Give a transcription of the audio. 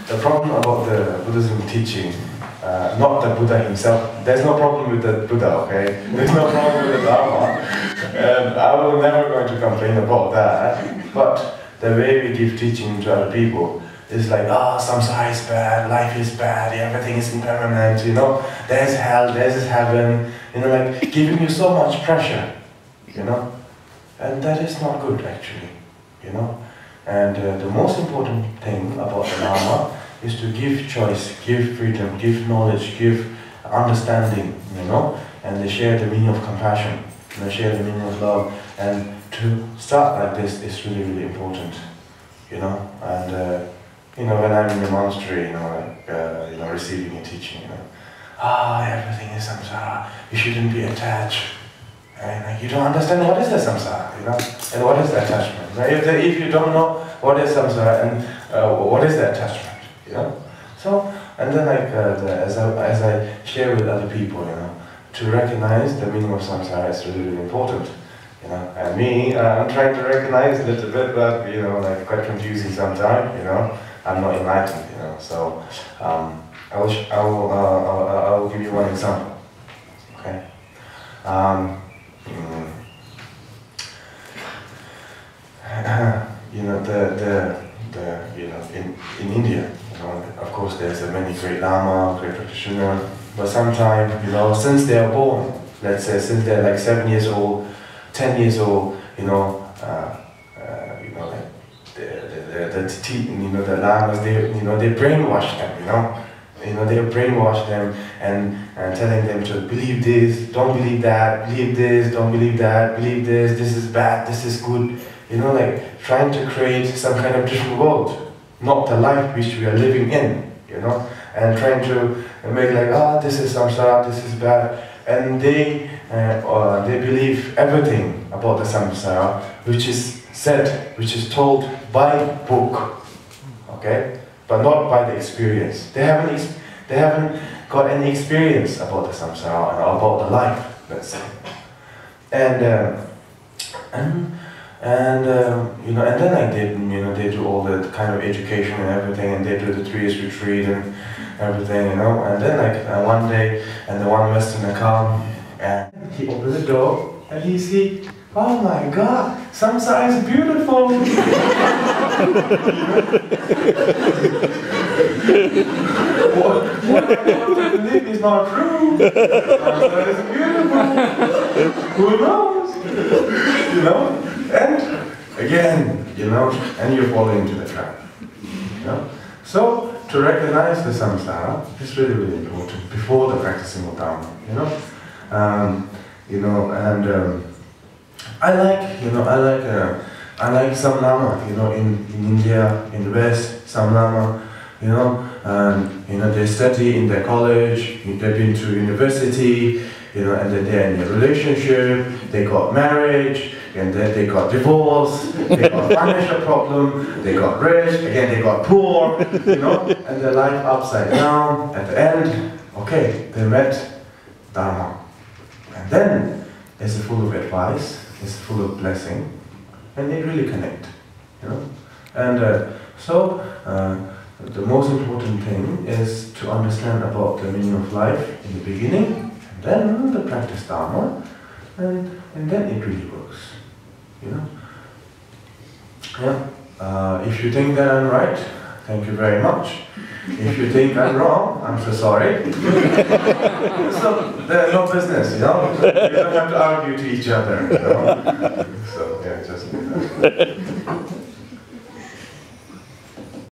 the problem about the Buddhism teaching, not the Buddha himself, there's no problem with the Buddha, okay? There's no problem with the Dharma, and I will never going to complain about that, but the way we give teaching to other people is like, oh, samsara is bad, life is bad, everything is impermanent, you know, there's hell, there's heaven, you know, like giving you so much pressure, you know, and that is not good actually, you know. And the most important thing about the Dharma is to give choice, give freedom, give knowledge, give understanding, you know, and they share the meaning of compassion, you know, share the meaning of love, and to start like this is really, really important, you know. And you know, when I'm in the monastery, you know, like, you know, receiving a teaching, you know, everything is samsara, you shouldn't be attached. And like, you don't understand what is the samsara, you know, and what is the attachment. Now, if you don't know what is samsara and what is the attachment, you know. So, and then like, as I share with other people, you know, to recognize the meaning of samsara is really, really important. You know, and me, I'm trying to recognize a little bit, but you know, like quite confusing sometimes, you know. I'm not enlightened, you know. So I will give you one example. Okay. You know, you know, in India, you know, of course, there's many great lama, great practitioners, but sometimes, you know, since they are born, let's say, since they're like 7 years old, 10 years old, you know, like you know, the lamas, they brainwash them, you know, they brainwash them and telling them to believe this, don't believe that, believe this, don't believe that, believe this is bad, this is good, you know, like trying to create some kind of different world, not the life which we are living in, you know, and trying to make like, this is samsara, this is bad, and they believe everything about the samsara, which is said, which is told by book, okay, but not by the experience. They haven't got any experience about the samsara and about the life, let's say, and you know, and then like they do all the kind of education and everything, and they do the 3 years retreat and everything, you know, and then like one day, and the one Westerner come, and he opens the door, and he see, oh my God, samsara is beautiful. What I want to believe is not true. Samsara is beautiful. Who knows? You know? And again, you know, and you fall into the trap. You know? So to recognize the samsara is really, really important before the practicing of Dharma. You know? You know, and I like some lama, you know, in India, in the West, some lama, you know, they study in their college, they've been to university, you know, and then they're in a relationship, they got marriage, and then they got divorce, they got financial problem, they got rich, again they got poor, you know, and their life upside down. At the end, okay, they met Dharma, and then it's full of advice, it's full of blessing, and they really connect, you know. And so the most important thing is to understand about the meaning of life in the beginning, and then the practice Dharma, and then it really works, you know. Yeah. If you think that I'm right, thank you very much. If you think I'm wrong, I'm so sorry. So there's no business, you know. We don't have to argue to each other, you know. So yeah, just like that.